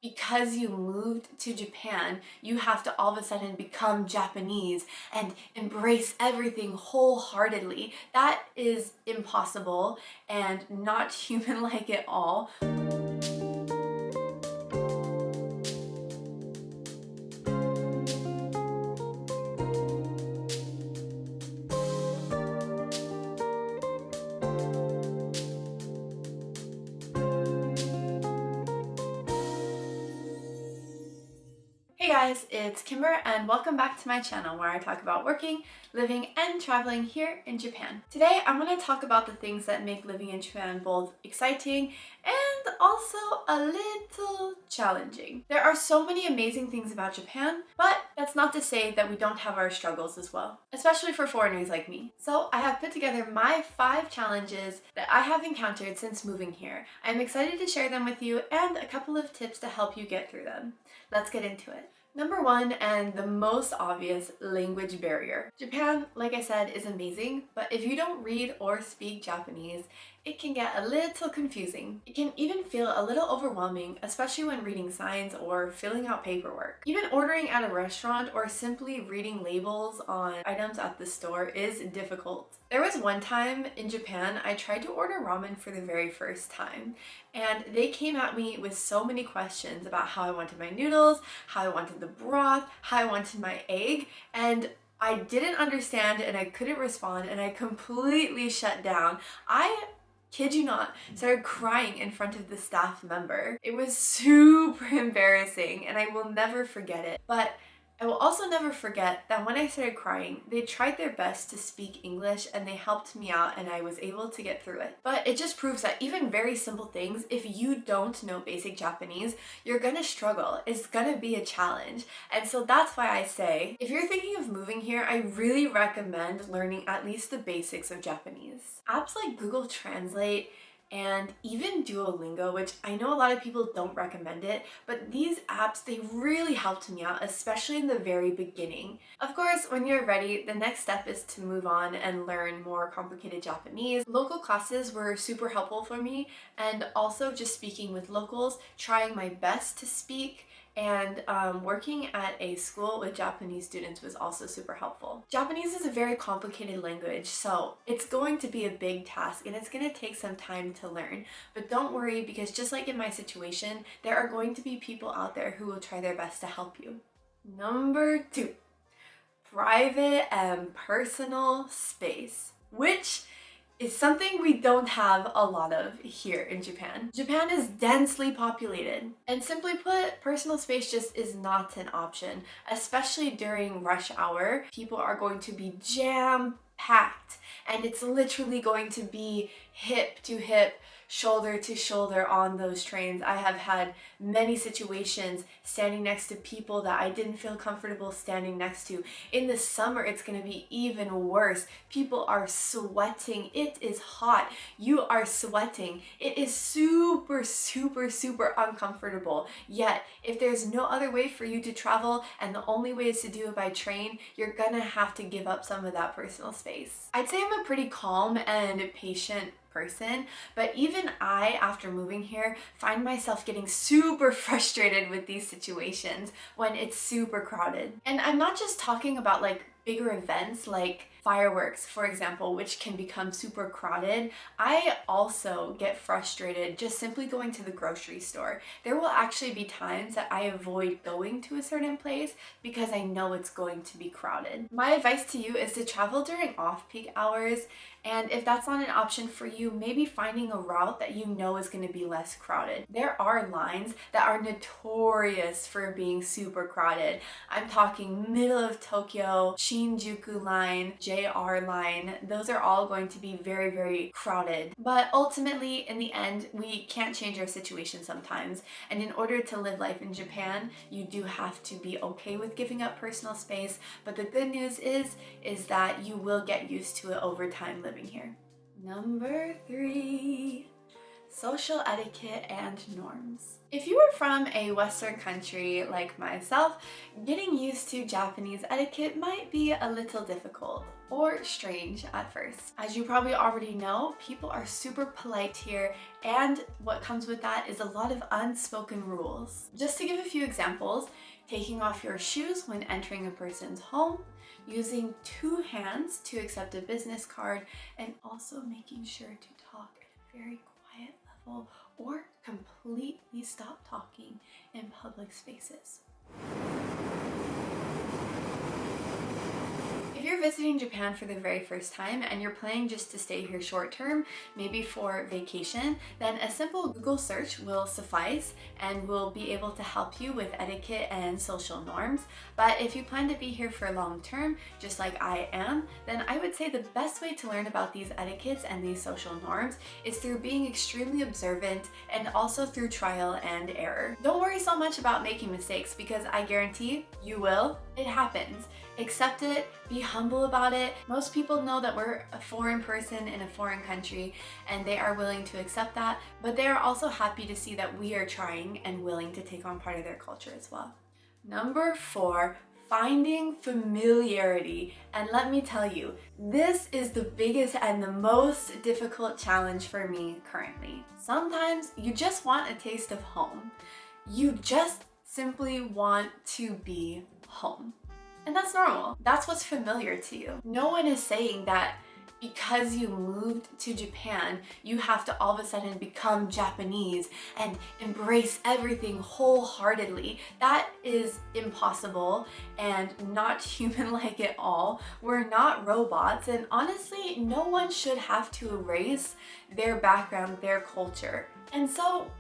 Because you moved to Japan, you have to all of a sudden become Japanese and embrace everything wholeheartedly. That is impossible and not human-like at all. Hey guys, it's Kimber and welcome back to my channel where I talk about working, living, and traveling here in Japan. Today I'm going to talk about the things that make living in Japan both exciting and also a little challenging. There are so many amazing things about Japan, but that's not to say that we don't have our struggles as well, especially for foreigners like me. So I have put together my 5 challenges that I have encountered since moving here. I'm excited to share them with you and a couple of tips to help you get through them. Let's get into it. Number 1, and the most obvious, language barrier. Japan, like I said, is amazing, but if you don't read or speak Japanese, it can get a little confusing. It can even feel a little overwhelming, especially when reading signs or filling out paperwork. Even ordering at a restaurant or simply reading labels on items at the store is difficult. There was one time in Japan I tried to order ramen for the very first time, and they came at me with so many questions about how I wanted my noodles, how I wanted the broth, how I wanted my egg, and I didn't understand and I couldn't respond and I completely shut down. I kid you not, started crying in front of the staff member. It was super embarrassing and I will never forget it. But I will also never forget that when I started crying, they tried their best to speak English and they helped me out and I was able to get through it. But it just proves that even very simple things, if you don't know basic Japanese, you're gonna struggle. It's gonna be a challenge. And so that's why I say, if you're thinking of moving here, I really recommend learning at least the basics of Japanese. Apps like Google Translate and even Duolingo, which I know a lot of people don't recommend it, but these apps, they really helped me out, especially in the very beginning. Of course, when you're ready, the next step is to move on and learn more complicated Japanese. Local classes were super helpful for me, and also just speaking with locals, trying my best to speak, and working at a school with Japanese students was also super helpful. Japanese is a very complicated language, so it's going to be a big task and it's going to take some time to learn. But don't worry, because just like in my situation, there are going to be people out there who will try their best to help you. Number 2, private and personal space, which is something we don't have a lot of here in Japan. Japan is densely populated, and simply put, personal space just is not an option, especially during rush hour. People are going to be jam-packed, and it's literally going to be hip to hip, shoulder to shoulder on those trains. I have had many situations standing next to people that I didn't feel comfortable standing next to. In the summer, it's gonna be even worse. People are sweating. It is hot. You are sweating. It is super, super, super uncomfortable. Yet, if there's no other way for you to travel and the only way is to do it by train, you're gonna have to give up some of that personal space. I'd say I'm a pretty calm and patient person, but even I, after moving here, find myself getting super frustrated with these situations when it's super crowded. And I'm not just talking about like bigger events like fireworks, for example, which can become super crowded. I also get frustrated just simply going to the grocery store. There will actually be times that I avoid going to a certain place because I know it's going to be crowded. My advice to you is to travel during off-peak hours, and if that's not an option for you, maybe finding a route that you know is going to be less crowded. There are lines that are notorious for being super crowded. I'm talking middle of Tokyo, Shinjuku line, JR line. Those are all going to be very, very crowded. But ultimately, in the end, we can't change our situation sometimes. And in order to live life in Japan, you do have to be okay with giving up personal space. But the good news is that you will get used to it over time living here. Number 3, social etiquette and norms. If you are from a Western country like myself, getting used to Japanese etiquette might be a little difficult. or strange at first. As you probably already know, people are super polite here, and what comes with that is a lot of unspoken rules. Just to give a few examples, taking off your shoes when entering a person's home, using 2 hands to accept a business card, and also making sure to talk at a very quiet level or completely stop talking in public spaces. If you're visiting Japan for the very first time and you're planning just to stay here short term, maybe for vacation, then a simple Google search will suffice and will be able to help you with etiquette and social norms. But if you plan to be here for long term, just like I am, then I would say the best way to learn about these etiquettes and these social norms is through being extremely observant and also through trial and error. Don't worry so much about making mistakes, because I guarantee you will. It happens. Accept it, be humble about it. Most people know that we're a foreign person in a foreign country and they are willing to accept that, but they are also happy to see that we are trying and willing to take on part of their culture as well. Number 4, finding familiarity. And let me tell you, this is the biggest and the most difficult challenge for me currently. Sometimes you just want a taste of home. You just simply want to be home. And that's normal. That's what's familiar to you. No one is saying that because you moved to Japan, you have to all of a sudden become Japanese and embrace everything wholeheartedly. That is impossible and not human-like at all. We're not robots, and honestly, no one should have to erase their background, their culture. And so,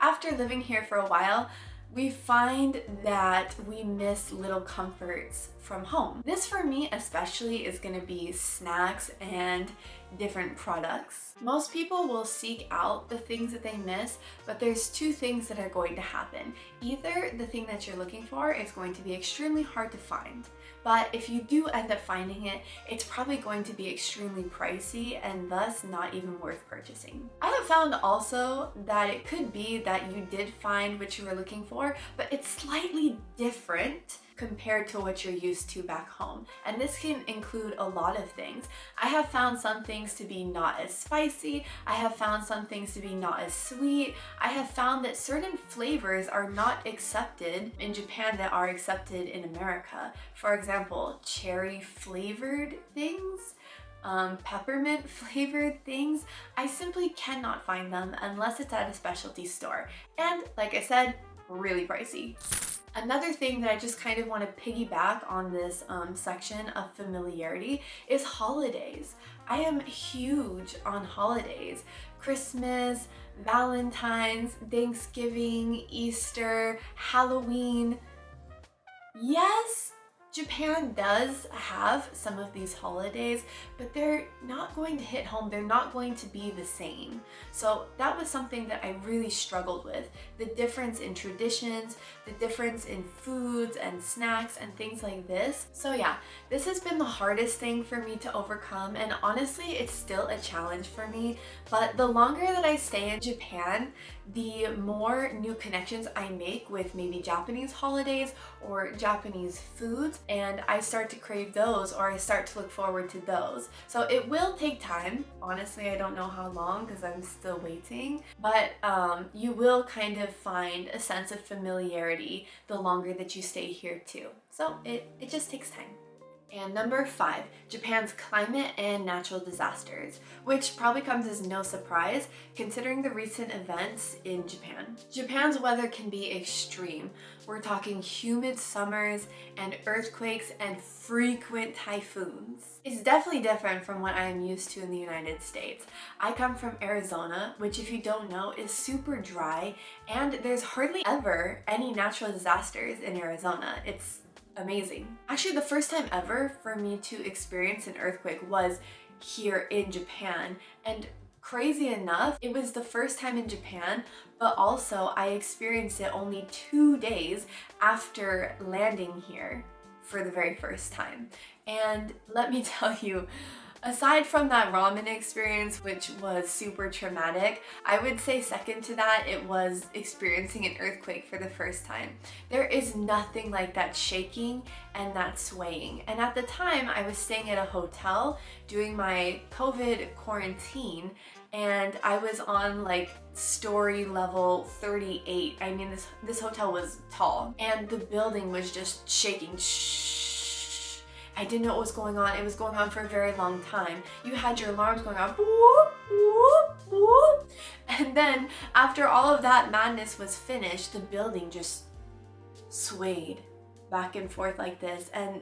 after living here for a while, we find that we miss little comforts from home. This for me especially is going to be snacks and different products. Most people will seek out the things that they miss, but there's 2 things that are going to happen. Either the thing that you're looking for is going to be extremely hard to find, but if you do end up finding it, it's probably going to be extremely pricey and thus not even worth purchasing. I have found also that it could be that you did find what you were looking for, but it's slightly different compared to what you're used to back home. And this can include a lot of things. I have found some things to be not as spicy. I have found some things to be not as sweet. I have found that certain flavors are not accepted in Japan that are accepted in America. For example, cherry flavored things, peppermint flavored things. I simply cannot find them unless it's at a specialty store. And like I said, really pricey. Another thing that I just kind of want to piggyback on this section of familiarity is holidays. I am huge on holidays. Christmas, Valentine's, Thanksgiving, Easter, Halloween. Yes, Japan does have some of these holidays, but they're not going to hit home. They're not going to be the same. So that was something that I really struggled with. The difference in traditions, the difference in foods and snacks and things like this. So yeah, this has been the hardest thing for me to overcome, and honestly, it's still a challenge for me. But the longer that I stay in Japan, the more new connections I make with maybe Japanese holidays or Japanese foods, and I start to crave those, or I start to look forward to those. So it will take time. Honestly, I don't know how long because I'm still waiting, but you will kind of find a sense of familiarity the longer that you stay here too. So it just takes time. And number 5, Japan's climate and natural disasters, which probably comes as no surprise considering the recent events in Japan. Japan's weather can be extreme. We're talking humid summers and earthquakes and frequent typhoons. It's definitely different from what I am used to in the United States. I come from Arizona, which if you don't know is super dry, and there's hardly ever any natural disasters in Arizona. It's amazing. Actually, the first time ever for me to experience an earthquake was here in Japan, and crazy enough, it was the first time in Japan, but also I experienced it only 2 days after landing here for the very first time. And let me tell you, Aside from that ramen experience, which was super traumatic, I would say second to that, it was experiencing an earthquake for the first time. There is nothing like that shaking and that swaying. And at the time, I was staying at a hotel doing my COVID quarantine, and I was on like story level 38. I mean, this hotel was tall, and the building was just shaking. I didn't know what was going on. It was going on for a very long time. You had your alarms going off, whoop, whoop, whoop. And then after all of that madness was finished, the building just swayed back and forth like this. And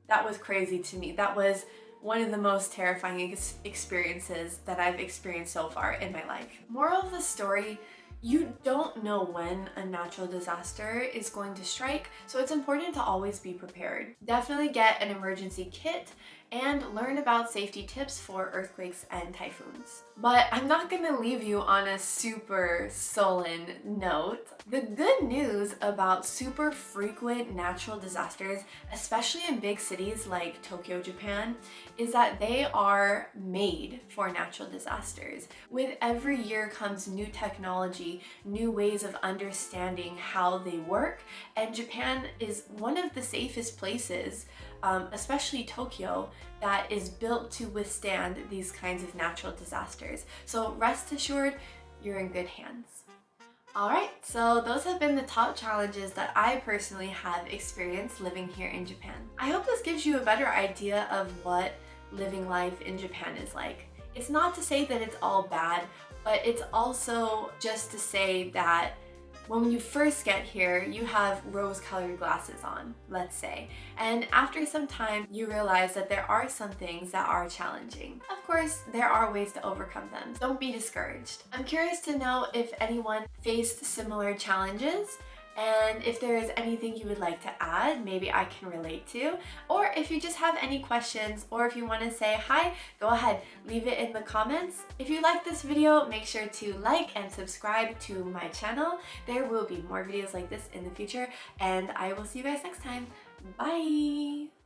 that was crazy to me. That was one of the most terrifying experiences that I've experienced so far in my life. Moral of the story, you don't know when a natural disaster is going to strike, so it's important to always be prepared. Definitely get an emergency kit and learn about safety tips for earthquakes and typhoons. But I'm not gonna leave you on a super sullen note. The good news about super frequent natural disasters, especially in big cities like Tokyo, Japan, is that they are made for natural disasters. With every year comes new technology, new ways of understanding how they work, and Japan is one of the safest places, especially Tokyo, that is built to withstand these kinds of natural disasters. So rest assured, you're in good hands. Alright, so those have been the top challenges that I personally have experienced living here in Japan. I hope this gives you a better idea of what living life in Japan is like. It's not to say that it's all bad, but it's also just to say that when you first get here, you have rose-colored glasses on, let's say. And after some time, you realize that there are some things that are challenging. Of course, there are ways to overcome them. Don't be discouraged. I'm curious to know if anyone faced similar challenges, and if there is anything you would like to add, maybe I can relate to, or if you just have any questions, or if you want to say hi, go ahead, leave it in the comments. If you like this video, make sure to like and subscribe to my channel. There will be more videos like this in the future, and I will see you guys next time. Bye!